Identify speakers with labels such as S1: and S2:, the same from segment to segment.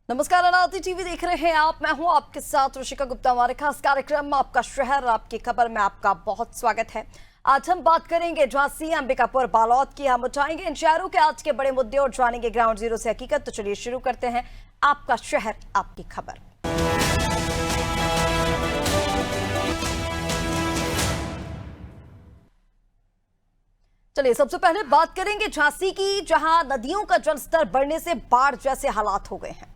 S1: नमस्कार, अनादि टीवी देख रहे हैं आप। मैं हूं आपके साथ ऋषिका गुप्ता। हमारे खास कार्यक्रम आपका शहर आपकी खबर में आपका बहुत स्वागत है। आज हम बात करेंगे झांसी, अंबिकापुर, बालोद की। हम उठाएंगे इन शहरों के आज के बड़े मुद्दे और जानेंगे ग्राउंड जीरो से हकीकत। तो चलिए शुरू करते हैं आपका शहर आपकी खबर। चलिए सबसे पहले बात करेंगे झांसी की, जहां नदियों का जलस्तर बढ़ने से बाढ़ जैसे हालात हो गए हैं।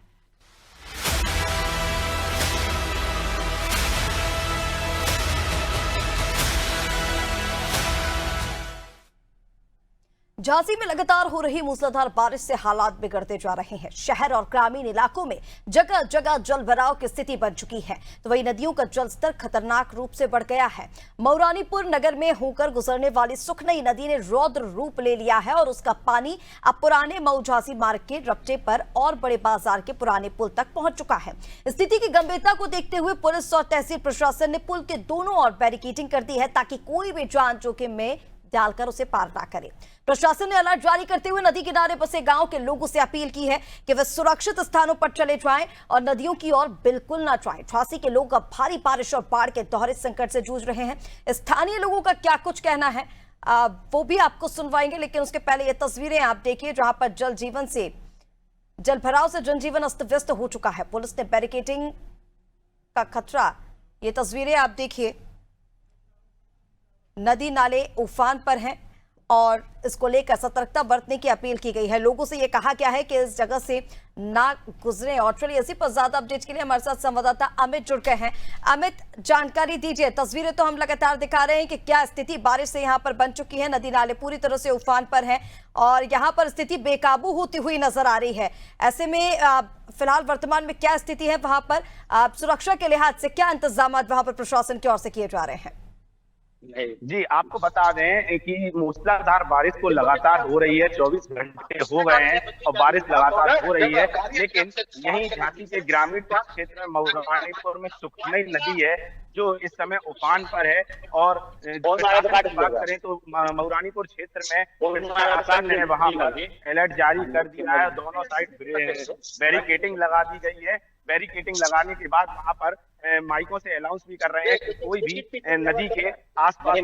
S1: झांसी में लगातार हो रही मूसलाधार बारिश से हालात बिगड़ते जा रहे हैं। शहर और ग्रामीण इलाकों में जगह जगह जलभराव की स्थिति बन चुकी है, तो वहीं नदियों का जलस्तर खतरनाक रूप से बढ़ गया है। मऊरानीपुर नगर में होकर गुजरने वाली सुखनई नदी ने रौद्र रूप ले लिया है और उसका पानी अब पुराने मऊ झांसी मार्ग के रपटे पर और बड़े बाजार के पुराने पुल तक पहुंच चुका है। स्थिति की गंभीरता को देखते हुए पुलिस और तहसील प्रशासन ने पुल के दोनों ओर बैरिकेडिंग कर दी है, ताकि कोई भी जान जोखिम में डालकर उसे पार ना करे। प्रशासन ने अलर्ट जारी करते हुए नदी किनारे बसे गांव के लोगों से अपील की है कि वे सुरक्षित स्थानों पर चले जाएं और नदियों की ओर बिल्कुल ना जाएं। झांसी के लोग अब भारी बारिश और बाढ़ के दोहरे संकट से जूझ रहे हैं। स्थानीय लोगों का क्या कुछ कहना है वो भी आपको सुनवाएंगे, लेकिन उसके पहले ये तस्वीरें आप देखिए, जहां पर जलभराव से जनजीवन अस्त व्यस्त हो चुका है। पुलिस ने बैरिकेडिंग का खतरा, ये तस्वीरें आप देखिए, नदी नाले उफान पर हैं और इसको लेकर सतर्कता बरतने की अपील की गई है। लोगों से यह कहा गया है कि इस जगह से ना गुजरें। और चलिए इसी पर ज्यादा अपडेट के लिए हमारे साथ संवाददाता अमित जुड़ गए हैं। अमित, जानकारी दीजिए। तस्वीरें तो हम लगातार दिखा रहे हैं कि क्या स्थिति बारिश से यहाँ पर बन चुकी है। नदी नाले पूरी तरह से उफान पर हैं और यहाँ पर स्थिति बेकाबू होती हुई नजर आ रही है। ऐसे में फिलहाल वर्तमान में क्या स्थिति है वहां पर? सुरक्षा के लिहाज से क्या इंतजाम वहां पर प्रशासन की ओर से किए जा रहे हैं?
S2: जी, आपको बता दें कि मूसलाधार बारिश को लगातार हो रही है। 24 घंटे हो गए हैं और बारिश लगातार हो रही है, लेकिन यहीं झांसी के ग्रामीण क्षेत्र में मऊरानीपुर में सुखनई नदी है जो इस समय उफान पर है। और बात करें तो मऊरानीपुर क्षेत्र में प्रशासन ने वहां पर अलर्ट जारी कर दिया है। दोनों साइड बैरिकेडिंग लगा दी गई है। बैरिकेडिंग लगाने के बाद वहां पर माइकों से अनाउंस भी कर रहे हैं कि कोई भी नदी के आसपास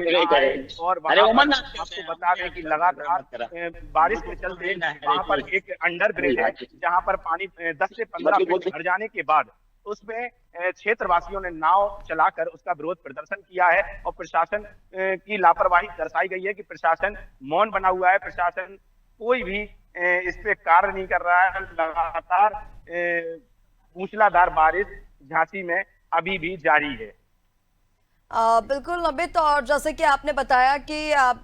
S2: और आपको बता दें कि लगातार बारिश के चलते वहां पर एक अंडर ब्रिज है, जहां पर पानी 10 से 15 फीट भर जाने के बाद उसमें क्षेत्रवासियों ने नाव चलाकर उसका विरोध प्रदर्शन किया है और प्रशासन की लापरवाही दर्शाई गई है कि प्रशासन मौन बना हुआ है। प्रशासन कोई भी इस पे कार्य नहीं कर रहा है। लगातार मूसलाधार बारिश झांसी में अभी भी जारी है।
S1: बिल्कुल अमित, और जैसे कि आपने बताया कि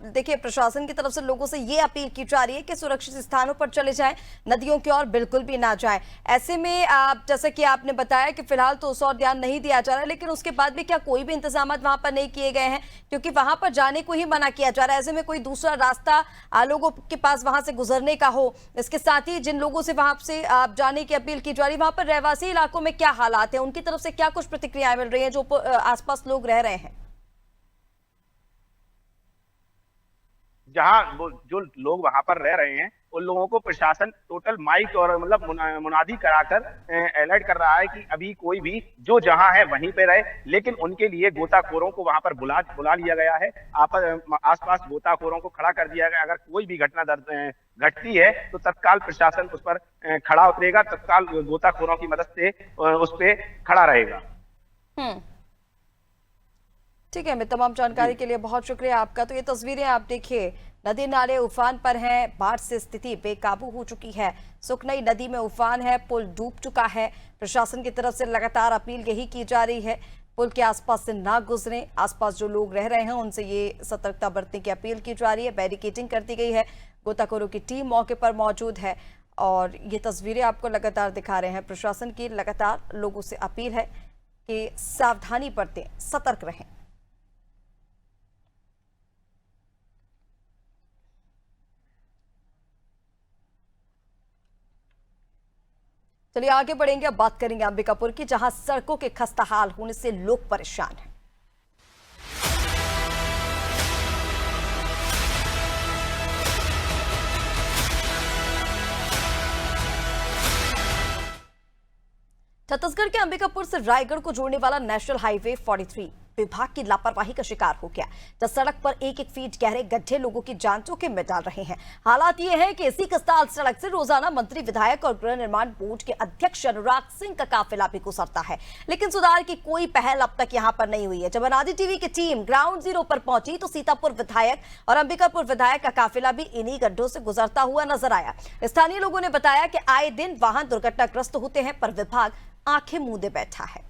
S1: देखिए प्रशासन की तरफ से लोगों से ये अपील की जा रही है कि सुरक्षित स्थानों पर चले जाएं, नदियों की ओर बिल्कुल भी ना जाएं। ऐसे में जैसे कि आपने बताया कि फिलहाल तो उस ओर ध्यान नहीं दिया जा रहा है, लेकिन उसके बाद भी क्या कोई भी इंतजाम वहां पर नहीं किए गए हैं? क्योंकि वहां पर जाने को ही मना किया जा रहा है। ऐसे में कोई दूसरा रास्ता लोगों के पास वहां से गुजरने का हो। इसके साथ ही जिन लोगों से वहां से जाने की अपील की जा रही है, वहां पर रहवासी इलाकों में क्या हालात है, उनकी तरफ से क्या कुछ प्रतिक्रियाएं मिल रही है जो आसपास लोग रह रहे हैं?
S2: जहां जो लोग वहां पर रह रहे हैं उन लोगों को प्रशासन टोटल माइक और मतलब मुनादी कराकर अलर्ट कर रहा है कि अभी कोई भी जो जहां है वहीं पे रहे, लेकिन उनके लिए गोताखोरों को वहां पर बुला लिया गया है। आसपास गोताखोरों को खड़ा कर दिया गया। अगर कोई भी घटना घटती है तो तत्काल प्रशासन उस पर खड़ा उतरेगा, तत्काल गोताखोरों की मदद से उस पर खड़ा रहेगा।
S1: ठीक है, मैं तमाम जानकारी के लिए बहुत शुक्रिया आपका। तो ये तस्वीरें आप देखिए, नदी नाले उफान पर हैं, बाढ़ से स्थिति बेकाबू हो चुकी है। सुखनई नदी में उफान है, पुल डूब चुका है। प्रशासन की तरफ से लगातार अपील यही की जा रही है, पुल के आसपास से ना गुजरें। आसपास जो लोग रह रहे हैं उनसे ये सतर्कता बरतने की अपील की जा रही है। बैरिकेडिंग कर दी गई है, गोताखोरों की टीम मौके पर मौजूद है और ये तस्वीरें आपको लगातार दिखा रहे हैं। प्रशासन की लगातार लोगों से अपील है कि सावधानी बरतें, सतर्क रहें। चलिए आगे बढ़ेंगे, अब बात करेंगे अंबिकापुर की, जहां सड़कों के खस्ताहाल होने से लोग परेशान हैं। छत्तीसगढ़ के अंबिकापुर से रायगढ़ को जोड़ने वाला नेशनल हाईवे 43 विभाग की लापरवाही का शिकार हो गया, जब सड़क पर एक एक फीट गहरे गड्ढे लोगों की जान जोखिम में डाल रहे हैं। हालात ये है कि इसी कस्ताल सड़क से रोजाना मंत्री, विधायक और गृह निर्माण बोर्ड के अध्यक्ष अनुराग सिंह का काफिला भी गुजरता है, लेकिन सुधार की कोई पहल अब तक यहां पर नहीं हुई है। जब अनादि टीवी की टीम ग्राउंड जीरो पर पहुंची तो सीतापुर विधायक और अंबिकापुर विधायक का काफिला भी इन्हीं गड्ढों से गुजरता हुआ नजर आया। स्थानीय लोगों ने बताया कि आए दिन वाहन दुर्घटनाग्रस्त होते हैं, पर विभाग आंखें मूंदे बैठा है।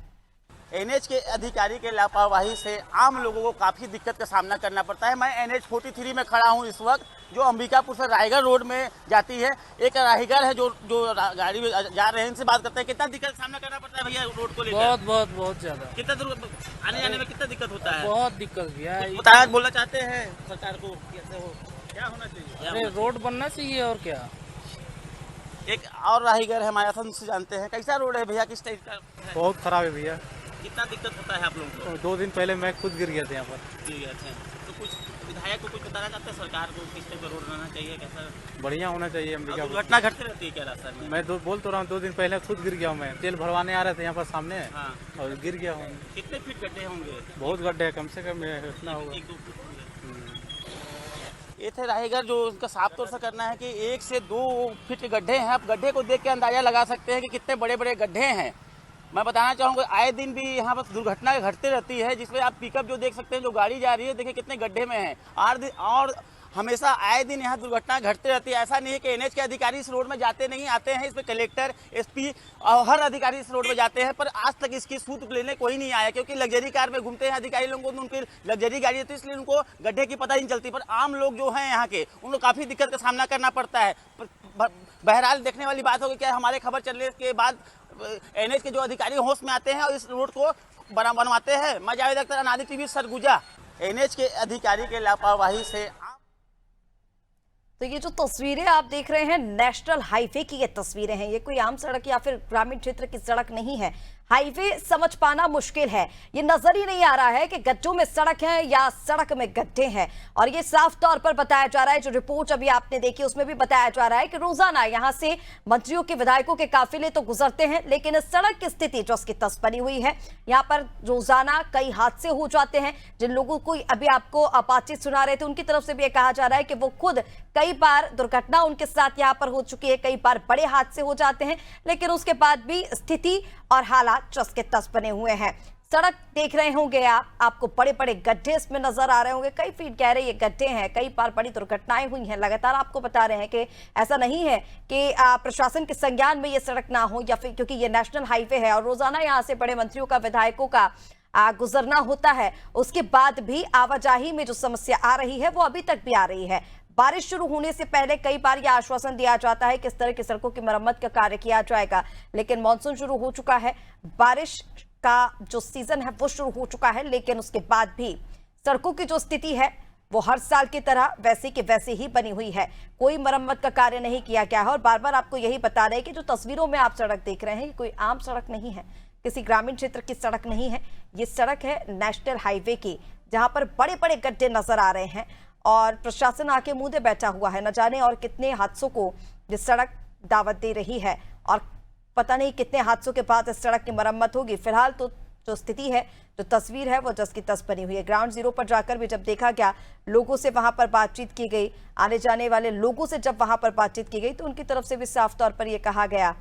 S3: एनएच के अधिकारी के लापरवाही से आम लोगों को काफ़ी दिक्कत का सामना करना पड़ता है। मैं एनएच 43 में खड़ा हूं इस वक्त, जो अंबिकापुर से रायगढ़ रोड में जाती है। एक राहीगर है जो गाड़ी में जा रहे हैं, इनसे बात करते हैं। कितना दिक्कत का सामना करना पड़ता है भैया रोड को लेकर?
S4: बहुत ज़्यादा।
S3: कितना दूर आने जाने में कितना दिक्कत होता है?
S4: बहुत दिक्कत भैया।
S3: बताया, बोलना चाहते हैं सरकार को कैसे हो, क्या होना चाहिए?
S4: अरे रोड बनना चाहिए और क्या।
S3: एक और राहीगर है हमारे साथ, उनसे जानते हैं कैसा रोड है भैया, किस टाइप का?
S5: बहुत खराब है भैया।
S3: कितना दिक्कत होता है आप लोगों को?
S5: 2 दिन पहले मैं खुद गिर गया था यहाँ पर।
S3: जी अच्छा, तो कुछ विधायक को कुछ बताना चाहते हैं सरकार को किस टाइप का रोड बनाना चाहिए, कैसा
S5: बढ़िया होना चाहिए अंबिका।
S3: दुर्घटना घटती रहती है क्या रास्ते में?
S5: मैं बोल तो रहा हूँ, 2 दिन पहले खुद गिर गया हूँ। मैं तेल भरवाने आ रहे थे यहाँ पर सामने,
S3: हाँ।
S5: और गिर गया हूँ।
S3: कितने फीट गड्ढे होंगे?
S5: बहुत गड्ढे है, कम से कम इतना होगा।
S3: 1-2 फीट होंगे। ये थे राहीगर, जो उनका साफ तौर से करना है कि 1 से 2 फीट के गड्ढे हैं। आप गड्ढे को देख के अंदाजा लगा सकते हैं कि कितने बड़े बड़े गड्ढे हैं। मैं बताना चाहूँगा, आए दिन भी यहाँ पर दुर्घटना घटती रहती है, जिसमें आप पिकअप जो देख सकते हैं, जो गाड़ी जा रही है, देखिए कितने गड्ढे में है। और हमेशा आए दिन यहाँ दुर्घटना घटती रहती है। ऐसा नहीं है कि एनएच के अधिकारी इस रोड में जाते नहीं, आते हैं। इस पर कलेक्टर, एसपी और हर अधिकारी इस रोड में जाते हैं, पर आज तक इसकी सूत्र लेने कोई नहीं आया, क्योंकि लग्जरी कार में घूमते हैं अधिकारी लोगों को, उनकी लग्जरी गाड़ी होती है, इसलिए उनको गड्ढे की पता ही नहीं चलती। पर आम लोग जो हैं यहाँ के, उनको काफ़ी दिक्कत का सामना करना पड़ता है। बहरहाल देखने वाली बात होगी क्या हमारे खबर चलने के बाद एनएच के जो अधिकारी होश में आते हैं और इस रोड को बनवाते हैं। मैं जावेद अख्तर, अनादि टीवी, सरगुजा। एनएच के अधिकारी के लापरवाही से।
S1: तो ये जो तस्वीरें आप देख रहे हैं, नेशनल हाईवे की ये तस्वीरें हैं। ये कोई आम सड़क या फिर ग्रामीण क्षेत्र की सड़क नहीं है। हाईवे समझ पाना मुश्किल है। ये नजर ही नहीं आ रहा है कि गड्ढों में सड़क है या सड़क में गड्ढे हैं, और ये साफ तौर पर बताया जा रहा है। जो रिपोर्ट अभी आपने देखी उसमें भी बताया जा रहा है कि रोजाना यहां से मंत्रियों के, विधायकों के काफिले तो गुजरते हैं, लेकिन इस सड़क की स्थिति जो उसकी तस बनी हुई है, यहाँ पर रोजाना कई हादसे हो जाते हैं। जिन लोगों को अभी आपको बातचीत सुना रहे थे, उनकी तरफ से भी यह कहा जा रहा है कि वो खुद कई बार दुर्घटना उनके साथ यहाँ पर हो चुकी है, कई बार बड़े हादसे हो जाते हैं, लेकिन उसके बाद भी स्थिति और हालात चस के तस बने हुए हैं। सड़क देख रहे होंगे आपको बड़े बड़े गड्ढे इसमें नजर आ रहे होंगे, कई फीट गहरे ये गड्ढे हैं। कई बार बड़ी दुर्घटनाएं हुई हैं। लगातार आपको बता रहे हैं कि ऐसा नहीं है कि प्रशासन के संज्ञान में ये सड़क ना हो, या फिर क्योंकि ये नेशनल हाईवे है और रोजाना यहाँ से बड़े मंत्रियों का, विधायकों का गुजरना होता है, उसके बाद भी आवाजाही में जो समस्या आ रही है वो अभी तक भी आ रही है। बारिश शुरू होने से पहले कई बार यह आश्वासन दिया जाता है कि इस तरह की सड़कों की मरम्मत का कार्य किया जाएगा, लेकिन मानसून शुरू हो चुका है, बारिश का जो सीजन है वो शुरू हो चुका है, लेकिन उसके बाद भी सड़कों की जो स्थिति है वो हर साल की तरह वैसे की वैसे ही बनी हुई है। कोई मरम्मत का कार्य नहीं किया गया है। और बार बार आपको यही बता रहे हैं कि जो तस्वीरों में आप सड़क देख रहे हैं, ये कोई आम सड़क नहीं है, किसी ग्रामीण क्षेत्र की सड़क नहीं है। ये सड़क है नेशनल हाईवे की, जहां पर बड़े बड़े गड्ढे नजर आ रहे हैं और प्रशासन आके मुंह बैठा हुआ है। न जाने और कितने हादसों को ये सड़क दावत दे रही है, और पता नहीं कितने हादसों के बाद इस सड़क की मरम्मत होगी। फिलहाल तो जो स्थिति है, जो तस्वीर है, वो जस की तस बनी हुई है। ग्राउंड जीरो पर जाकर भी जब देखा गया, लोगों से वहां पर बातचीत की गई, आने जाने वाले लोगों से जब वहां पर बातचीत की गई, तो उनकी तरफ से भी साफ तौर पर यह कहा गया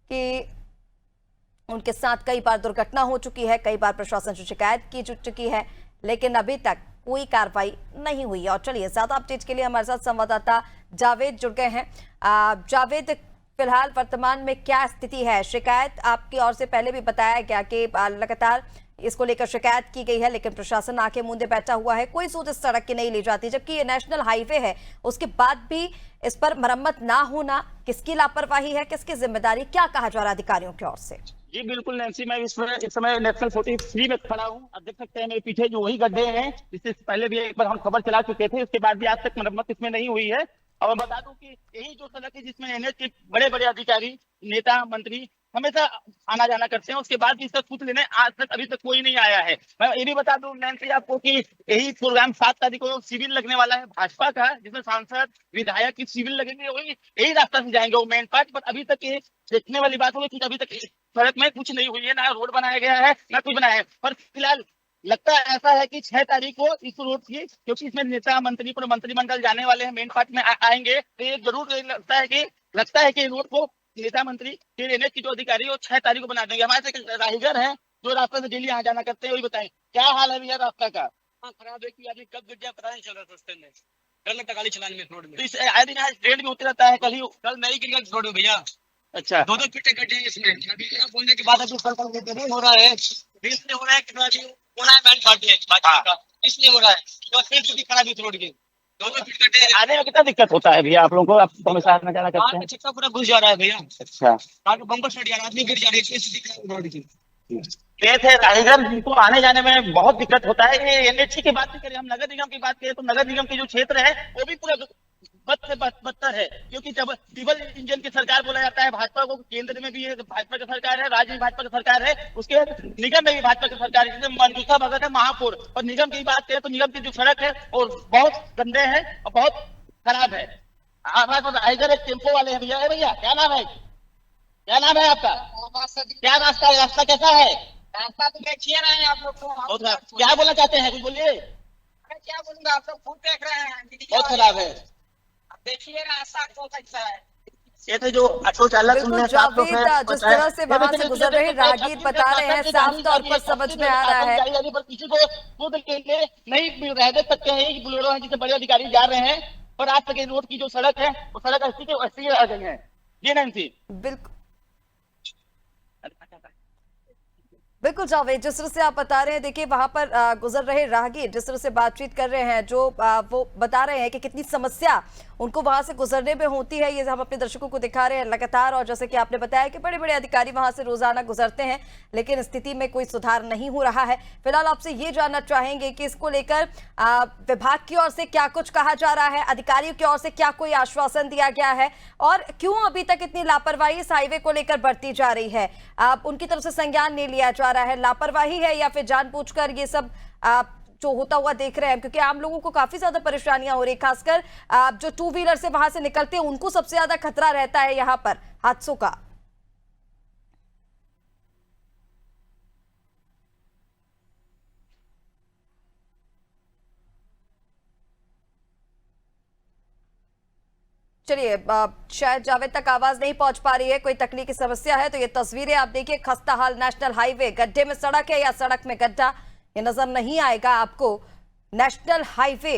S1: कि उनके साथ कई बार दुर्घटना हो चुकी है, कई बार प्रशासन से शिकायत की चुकी है, लेकिन अभी तक कोई कार्रवाई नहीं हुई है। और चलिए, ज्यादा अपडेट के लिए हमारे साथ संवाददाता जावेद जुड़ गए हैं। जावेद, फिलहाल वर्तमान में क्या स्थिति है? शिकायत आपकी ओर से पहले भी बताया गया कि लगातार इसको लेकर शिकायत की गई है, लेकिन प्रशासन आंखें मूंदे बैठा हुआ है, कोई सोच इस सड़क की नहीं ली जाती, जबकि ये नेशनल हाईवे है। उसके बाद भी इस पर मरम्मत ना होना, किसकी लापरवाही है, किसकी जिम्मेदारी, क्या कहा जा रहा है अधिकारियों की ओर से?
S3: जी बिल्कुल नैन्सी, मैं इस समय नेशनल 43 में खड़ा हूँ। आप देख सकते हैं मेरे पीछे जो वही गड्ढे हैं, जिससे पहले भी एक बार हम खबर चला चुके थे, उसके बाद भी आज तक मरम्मत इसमें नहीं हुई है। और मैं बता दूं कि यही जो सड़क है जिसमें एनएच के बड़े बड़े अधिकारी, नेता, मंत्री हमेशा आना जाना करते हैं, उसके बाद भी इसका सूत्र लेने आज तक अभी तक कोई नहीं आया है। मैं ये भी बता दूं नैन्सी आपको कि यही प्रोग्राम 7 तारीख को शिविर लगने वाला है भाजपा का, जिसमें सांसद विधायक की शिविर लगेंगे, वही यही रास्ता से जाएंगे वो मेन पार्ट। पर अभी तक ये देखने वाली बात होगी कि अभी तक सड़क में कुछ नहीं हुई है, ना रोड बनाया गया है ना कुछ बनाया है। पर फिलहाल लगता है ऐसा है कि 6 तारीख को इस रोड की, क्योंकि इसमें नेता मंत्री पूरे मंत्रिमंडल जाने वाले हैं, मेन पार्ट में आएंगे, तो ये जरूर लगता है कि रोड को नेता मंत्री फिर एनएच की जो अधिकारी वो 6 तारीख को बना देंगे। हमारे से राहीगर हैं जो रास्ते से डेली यहाँ जाना करते हैं, वही बताएं क्या हाल है भैया रास्ता का।
S6: खराब है कि अभी कब गिर जाए पता नहीं चल रहा रास्ते में, डर लगता गाड़ी चलाने में रोड में।
S3: तो इस आए दिन यहाँ ट्रेन भी होते रहता है, कल
S6: मैं ही गिर गया रोड में भैया।
S3: अच्छा
S6: 2-2 फीट के गड्ढे हैं इसमें, अभी क्या बोलने के बाद अभी नहीं हो रहा है, इसलिए हो रहा है कितना भी होना है बैंड फाट का, इसलिए हो रहा है। तो फीट की खराब है रोड की, 2-2 फीट गड्ढे हैं।
S3: आने में कितना दिक्कत होता है भैया आप लोगों को, आप हमेशा आना जाना करते हैं?
S6: चक्का पूरा घुस जा रहा है भैया,
S3: अच्छा
S6: बम्पर स्टडी आदमी गिर जा रही है, स्थिति खराब है रोड की।
S3: खेत है राहीगंज, जिनको आने जाने में बहुत दिक्कत होता है। ये एनएच की बात करें, हम नगर निगम की बात करें तो नगर निगम के जो क्षेत्र है वो भी पूरा बद से बदतर है, क्योंकि जब डीजल इंजन की सरकार बोला जाता है, भाजपा को केंद्र में भी भाजपा की सरकार है, राज्य में भाजपा की सरकार है, उसके निगम में भी भाजपा की सरकार है, जिसमें मंजूषा भगत है महापौर। और निगम की बात करें तो निगम की जो सड़क है और बहुत गंदे है और बहुत खराब है। हमारे पास राहीगर एक टेम्पो वाले हैं भैया। भैया क्या नाम है, क्या नाम है आपका, क्या रास्ता है, रास्ता कैसा है?
S6: रास्ता तो देखिए रहे हैं आप लोग को,
S3: क्या बोलना चाहते हैं, कुछ बोलिए।
S6: क्या बोलूंगा, आप लोग खुद देख रहे हैं
S3: बहुत खराब है,
S6: देखिए रास्ता बहुत अच्छा है।
S3: ये थे जो ऑटो चालक।
S1: बिल्कुल जावेद, जिस तरह से वहां से गुजर रहे राहगीर बता रहे हैं, साफ तौर पर समझ में आ रहा है।
S3: पर किसी को खुद के लिए नहीं रह दे सकते हैं, ये बोलेरो हैं जिससे बड़े अधिकारी जा रहे हैं, और आज तक रोड की जो सड़क है वो सड़क ऐसी के वैसी रह गई है। जी नैन्सी।
S1: बिल्कुल बिल्कुल जावेद, जिस तरह से आप बता रहे हैं, देखिए वहां पर गुजर रहे राहगीर जिस तरह से बातचीत कर रहे हैं, जो वो बता रहे हैं कि कितनी समस्या उनको वहां से गुजरने में होती है, ये हम अपने दर्शकों को दिखा रहे हैं लगातार। और जैसे कि आपने बताया कि बड़े बड़े अधिकारी वहां से रोजाना गुजरते हैं, लेकिन स्थिति में कोई सुधार नहीं हो रहा है। फिलहाल आपसे ये जानना चाहेंगे कि इसको लेकर विभाग की ओर से क्या कुछ कहा जा रहा है, अधिकारियों की ओर से क्या कोई आश्वासन दिया गया है, और क्यों अभी तक इतनी लापरवाही इस हाईवे को लेकर बढ़ती जा रही है? उनकी तरफ से संज्ञान नहीं लिया जा रहा है, लापरवाही है या फिर जानबूझकर ये सब जो होता हुआ देख रहे हैं? क्योंकि आम लोगों को काफी ज्यादा परेशानियां हो रही, खासकर जो 2 व्हीलर से वहां से निकलते हैं उनको सबसे ज्यादा खतरा रहता है यहाँ पर हादसों का। चलिए, शायद जावेद तक आवाज नहीं पहुंच पा रही है, कोई तकनीकी समस्या है। तो ये तस्वीरें आप देखिए, खस्ता हाल नेशनल हाईवे, गड्ढे में सड़क है या सड़क में गड्ढा, ये नजर नहीं आएगा आपको। नेशनल हाईवे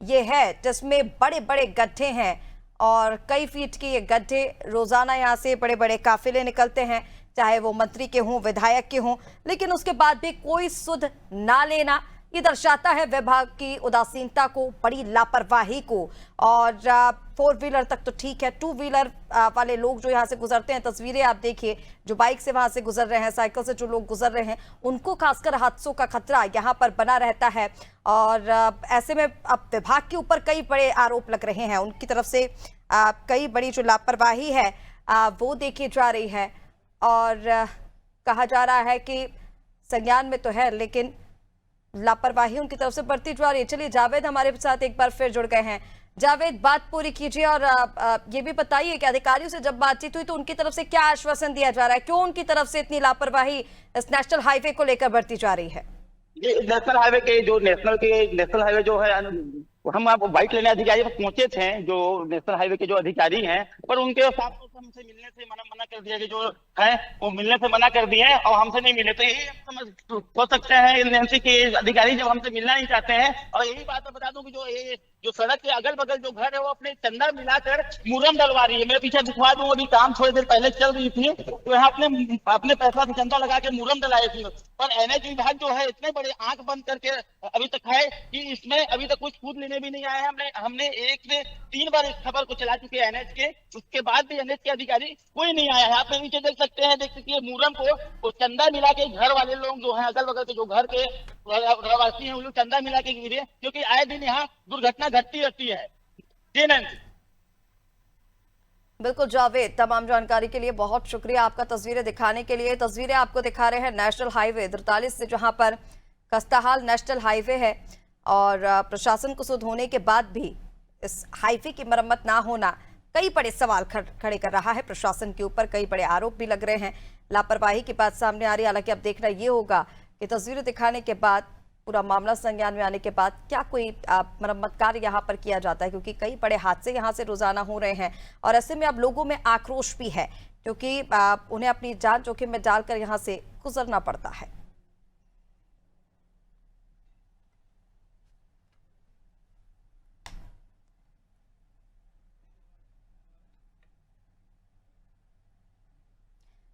S1: ये है जिसमें बड़े बड़े गड्ढे हैं और कई फीट के ये गड्ढे, रोजाना यहाँ से बड़े बड़े काफिले निकलते हैं, चाहे वो मंत्री के हों, विधायक के हों, लेकिन उसके बाद भी कोई सुध ना लेना, ये दर्शाता है विभाग की उदासीनता को, बड़ी लापरवाही को। और 4 व्हीलर तक तो ठीक है, 2 व्हीलर वाले लोग जो यहाँ से गुजरते हैं, तस्वीरें आप देखिए, जो बाइक से वहां से गुजर रहे हैं, साइकिल से जो लोग गुजर रहे हैं, उनको खासकर हादसों का खतरा यहाँ पर बना रहता है। और ऐसे में अब विभाग के ऊपर कई बड़े आरोप लग रहे हैं, उनकी तरफ से कई बड़ी जो लापरवाही है वो देखी जा रही है। और कहा जा रहा है कि संज्ञान में तो है, लेकिन लापरवाही उनकी तरफ से बढ़ती जा रही है। चलिए, जावेद हमारे साथ एक बार फिर जुड़ गए हैं। जावेद, बात पूरी कीजिए और ये भी बताइए कि अधिकारियों से जब बातचीत हुई तो उनकी तरफ से क्या आश्वासन दिया जा रहा है, क्यों उनकी तरफ से इतनी लापरवाही इस नेशनल हाईवे को लेकर बढ़ती जा रही है?
S3: नेशनल हाईवे के जो नेशनल हाईवे जो है, हम आप बाइक लेने अधिकारी पर पहुंचे थे, जो नेशनल हाईवे के जो अधिकारी हैं, पर उनके साथ तो हमसे मिलने से मना कर दिया कि जो है वो मिलने से मना कर दिए और हमसे नहीं मिले। तो यही हम समझ सकते हैं नैन्सी के अधिकारी जब हमसे मिलना नहीं चाहते हैं। और यही बात मैं बता दूं कि जो सड़क के अगल बगल जो घर है वो अपने चंदा मिलाकर मुरम डलवा रही है। मेरे पीछे दिखवा दूं, अभी काम थोड़ी देर पहले चल रही थी, तो यहाँ अपने पैसा से चंदा लगा के मुरम डलाए थी। पर एनएच विभाग जो है इतने बड़े आंख बंद करके अभी तक है कि इसमें अभी तक कुछ सूद लेने भी नहीं आए। हमने 1 से 3 बार इस खबर को चला चुके हैं एनएच के, उसके बाद भी एनएच के अधिकारी कोई नहीं आया है। आप नीचे देख सकते हैं, मुरम को चंदा मिला के घर वाले लोग जो है, अगल बगल के जो घर के रहवासी हैं, वो लोग चंदा मिला के गिरे, क्योंकि आए दिन यहाँ दुर्घटना घटती रहती है। जी नैन्सी।
S1: बिल्कुल जावेद, तमाम जानकारी के लिए बहुत शुक्रिया आपका। तस्वीरें दिखाने के लिए। तस्वीरें आपको दिखा रहे हैं नेशनल हाईवे 43 से, जहां पर खस्ताहाल नेशनल हाईवे है और प्रशासन को सुध होने के बाद भी इस हाईवे की मरम्मत ना होना कई बड़े सवाल खड़े कर रहा है प्रशासन के ऊपर। कई बड़े आरोप भी लग रहे हैं, लापरवाही की बात सामने आ रही है। हालांकि अब देखना ये होगा कि तस्वीरें दिखाने के बाद, पूरा मामला संज्ञान में आने के बाद क्या कोई मरम्मत कार्य यहाँ पर किया जाता है, क्योंकि कई बड़े हादसे यहाँ से रोजाना हो रहे हैं और ऐसे में अब लोगों में आक्रोश भी है, क्योंकि उन्हें अपनी जान जोखिम में डालकर यहाँ से गुजरना पड़ता है।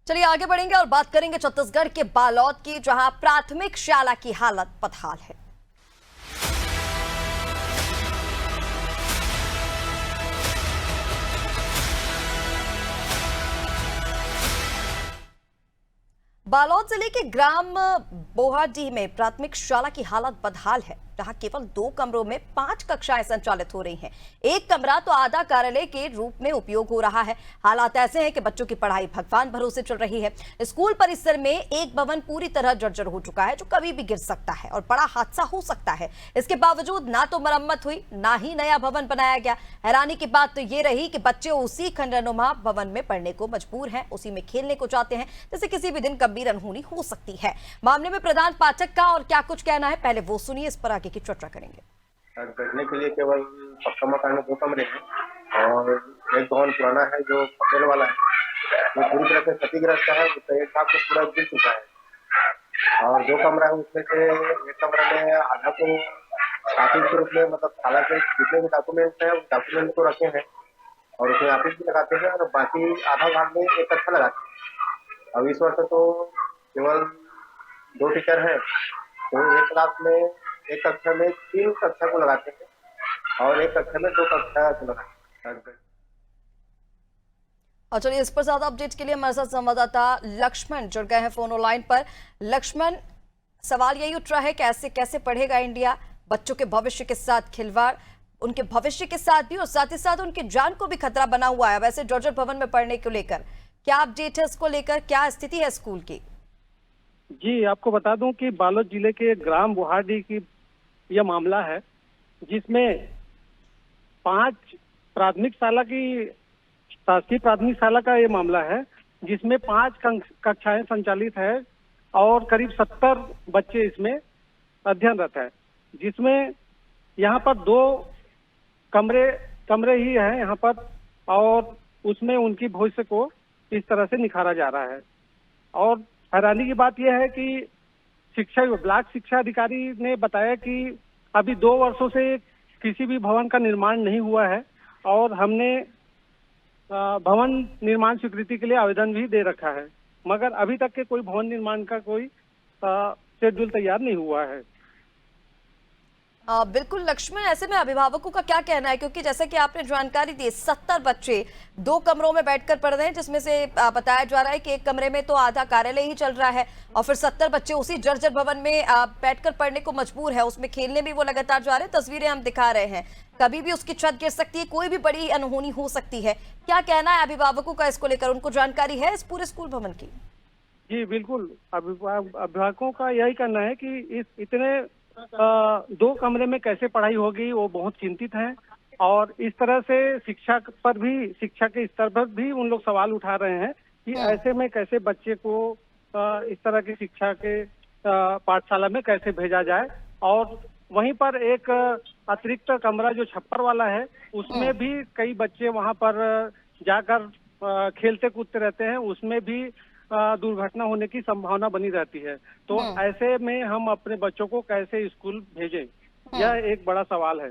S1: चलिए आगे बढ़ेंगे और बात करेंगे छत्तीसगढ़ के बालोद की, जहां प्राथमिक शाला की हालत बदहाल है। बालोद जिले के ग्राम बोहाडीह में प्राथमिक शाला की हालत बदहाल है, जहां केवल 2 कमरों में 5 कक्षाएं संचालित हो रही हैं। एक कमरा तो आधा कार्यालय के रूप में उपयोग हो रहा है। हालात ऐसे हैं कि बच्चों की पढ़ाई भगवान भरोसे चल रही है। स्कूल परिसर में एक भवन पूरी तरह जर्जर हो चुका है, जो कभी भी गिर सकता है और बड़ा हादसा हो सकता है। इसके बावजूद ना तो मरम्मत हुई, ना ही नया भवन बनाया गया। हैरानी की बात तो ये रही कि बच्चे उसी खंडनुमा भवन में पढ़ने को मजबूर हैं, उसी में खेलने को चाहते हैं, जैसे किसी भी दिन गंभीर अनहोनी हो सकती है। मामले में प्रधान पाठक का और क्या कुछ कहना है, पहले वो सुनिए, इस पर आगे की चर्चा करेंगे।
S7: बैठने के लिए केवल पक्का मकान में 2 कमरे हैं और एक भवन पुराना है जो पटेल वाला है, वो पूरी तरह से क्षतिग्रस्त है। उसका एक भाग तो पूरा गिर चुका है और 2 कमरा है, उसमें से एक कमरे में आधा को ऑफिस के रूप में, मतलब शाला के जितने भी डॉक्यूमेंट्स हैं उस डॉक्यूमेंट को रखे हैं और उसमें ऑफिस भी लगाते हैं और बाकी आधा भाग में एक कक्षा लगाते हैं। अब इस वर्ष तो केवल 2 टीचर हैं, तो एक क्लास में, एक कक्षा में 3 कक्षा को लगाते हैं और एक कक्षा में 2 कक्षा को लगाते हैं।
S1: और चलिए इस पर ज्यादा अपडेट के लिए हमारे साथ संवाददाता लक्ष्मण जुड़ गए हैं फोन लाइन पर। लक्ष्मण, सवाल यही उठ रहा है कि कैसे पढ़ेगा इंडिया? बच्चों के भविष्य के साथ खिलवाड़, उनके भविष्य के साथ भी और साथ ही साथ उनकी जान को भी खतरा बना हुआ है। वैसे जर्जर भवन में पढ़ने को लेकर क्या अपडेट है, इसको लेकर क्या स्थिति है स्कूल की?
S8: जी, आपको बता दूं कि बालोद जिले के ग्राम बोहाडीह की यह मामला है, जिसमें 5 प्राथमिक शाला की, शासकीय प्राथमिक शाला का ये मामला है, जिसमें 5 कक्षाएं संचालित है और करीब 70 बच्चे इसमें अध्ययनरत है, जिसमें यहाँ पर 2 कमरे ही हैं यहाँ पर और उसमें उनकी भविष्य को इस तरह से निखारा जा रहा है। और हैरानी की बात यह है कि ब्लॉक शिक्षा अधिकारी ने बताया कि अभी 2 वर्षों से किसी भी भवन का निर्माण नहीं हुआ है और हमने भवन निर्माण स्वीकृति के लिए आवेदन भी दे रखा है, मगर अभी तक के कोई भवन निर्माण का कोई शेड्यूल तैयार नहीं हुआ है।
S1: बिल्कुल लक्ष्मण, ऐसे में अभिभावकों का क्या कहना है, क्योंकि जैसे कि आपने जानकारी दी 70 बच्चे 2 कमरों में बैठकर पढ़ रहे हैं, जिसमें से बताया जा रहा है कि एक कमरे में तो आधा कार्यालय ही चल रहा है और फिर 70 बच्चे उसी जर्जर भवन में बैठकर पढ़ने को मजबूर है। उसमें खेलने भी वो लगातार जा रहे हैं, तस्वीरें हम दिखा रहे हैं, कभी भी उसकी छत गिर सकती है, कोई भी बड़ी अनहोनी हो सकती है। क्या कहना है अभिभावकों का इसको लेकर? उनको जानकारी है इस पूरे स्कूल भवन की?
S8: जी बिल्कुल, अभिभावकों का यही कहना है कि इस इतने 2 कमरे में कैसे पढ़ाई होगी, वो बहुत चिंतित हैं और इस तरह से शिक्षा के स्तर पर भी उन लोग सवाल उठा रहे हैं कि ऐसे में कैसे बच्चे को इस तरह की शिक्षा के पाठशाला में कैसे भेजा जाए। और वहीं पर एक अतिरिक्त कमरा जो छप्पर वाला है, उसमें भी कई बच्चे वहां पर जाकर खेलते कूदते रहते हैं, उसमें भी दुर्घटना होने की संभावना बनी रहती है। तो ऐसे में हम अपने बच्चों को कैसे स्कूल भेजें, यह एक बड़ा सवाल है।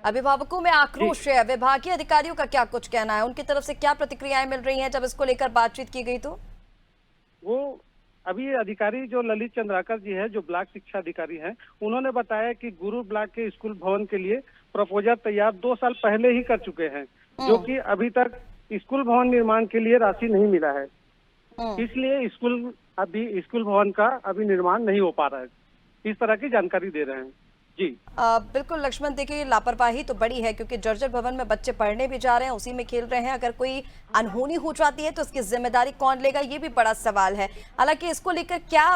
S1: अभिभावकों में आक्रोश है, विभागीय अधिकारियों का क्या कुछ कहना है, उनकी तरफ से क्या प्रतिक्रियाएं मिल रही हैं जब इसको लेकर बातचीत की गई? तो
S8: वो अभी अधिकारी जो ललित चंद्राकर जी है, जो ब्लॉक शिक्षा अधिकारी हैं, उन्होंने बताया कि गुरु ब्लॉक के स्कूल भवन के लिए प्रपोजल तैयार 2 साल पहले ही कर चुके हैं, जो कि अभी तक स्कूल भवन निर्माण के लिए राशि नहीं मिला है, इसलिए स्कूल भवन का अभी निर्माण नहीं हो पा रहा है। इस तरह की जानकारी दे रहे हैं। जी
S1: बिल्कुल लक्ष्मण, देखिए लापरवाही तो बड़ी है क्योंकि जर्जर भवन में बच्चे पढ़ने भी जा रहे हैं, उसी में खेल रहे हैं। अगर कोई अनहोनी हो जाती है तो इसकी जिम्मेदारी कौन लेगा, ये भी बड़ा सवाल है। हालांकि इसको लेकर क्या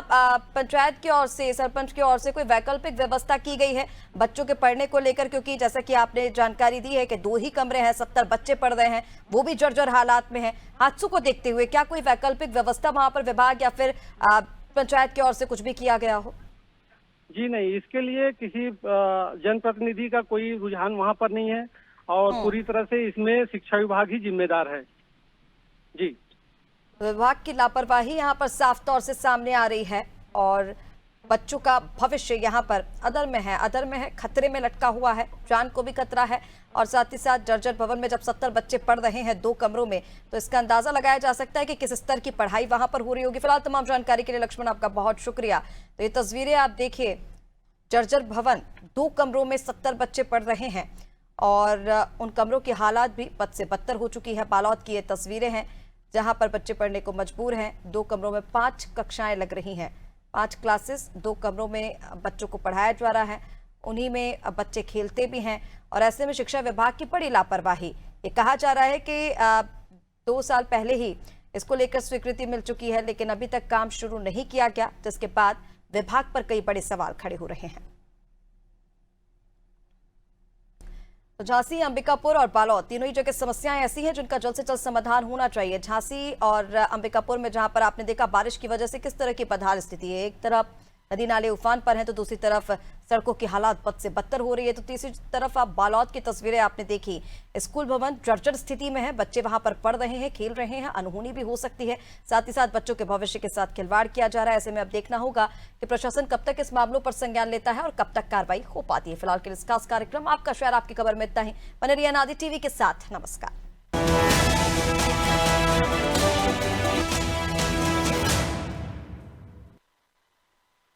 S1: पंचायत की ओर से, सरपंच की ओर से कोई वैकल्पिक व्यवस्था की गई है बच्चों के पढ़ने को लेकर? क्योंकि जैसा कि आपने जानकारी दी है कि 2 ही कमरे हैं, 70 बच्चे पढ़ रहे हैं, वो भी जर्जर हालात में है। हादसों को देखते हुए क्या कोई वैकल्पिक व्यवस्था वहां पर विभाग या फिर पंचायत की ओर से कुछ भी किया गया हो?
S8: जी नहीं, इसके लिए किसी जनप्रतिनिधि का कोई रुझान वहां पर नहीं है और पूरी तरह से इसमें शिक्षा विभाग ही जिम्मेदार है। जी,
S1: विभाग की लापरवाही यहाँ पर साफ तौर से सामने आ रही है और बच्चों का भविष्य यहाँ पर अदर में है, खतरे में लटका हुआ है, जान को भी खतरा है। और साथ ही साथ जर्जर भवन में जब 70 बच्चे पढ़ रहे हैं 2 कमरों में, तो इसका अंदाजा लगाया जा सकता है कि किस स्तर की पढ़ाई वहां पर हो रही होगी। फिलहाल तमाम जानकारी के लिए लक्ष्मण आपका बहुत शुक्रिया। तो ये तस्वीरें आप देखिए, जर्जर भवन 2 कमरों में 70 बच्चे पढ़ रहे हैं और उन कमरों की हालात भी बद से बदतर हो चुकी है। बालौद की ये तस्वीरें हैं जहां पर बच्चे पढ़ने को मजबूर हैं। 2 कमरों में 5 कक्षाएं लग रही हैं, 5 क्लासेस 2 कमरों में बच्चों को पढ़ाया जा रहा है, उन्हीं में बच्चे खेलते भी हैं। और ऐसे में शिक्षा विभाग की बड़ी लापरवाही, ये कहा जा रहा है कि 2 साल पहले ही इसको लेकर स्वीकृति मिल चुकी है, लेकिन अभी तक काम शुरू नहीं किया गया, जिसके बाद विभाग पर कई बड़े सवाल खड़े हो रहे हैं। तो झांसी, अंबिकापुर और बालौद तीनों ही जगह समस्याएं ऐसी हैं जिनका जल्द से जल्द समाधान होना चाहिए। झांसी और अंबिकापुर में जहां पर आपने देखा बारिश की वजह से किस तरह की बदहाल स्थिति है, एक तरफ नदी नाले उफान पर हैं तो दूसरी तरफ सड़कों की हालात बद से बदतर हो रही है। तो तीसरी तरफ आप बालौद की तस्वीरें आपने देखी, स्कूल भवन जर्जर स्थिति में है, बच्चे वहां पर पढ़ रहे हैं, खेल रहे हैं, अनहोनी भी हो सकती है, साथ ही साथ बच्चों के भविष्य के साथ खिलवाड़ किया जा रहा है। ऐसे में अब देखना होगा कि प्रशासन कब तक इस मामलों पर संज्ञान लेता है और कब तक कार्रवाई हो पाती है। फिलहाल के लिए खास कार्यक्रम आपका शहर आपकी खबर में इतना ही। बने रहिए अनादि टीवी के साथ। नमस्कार।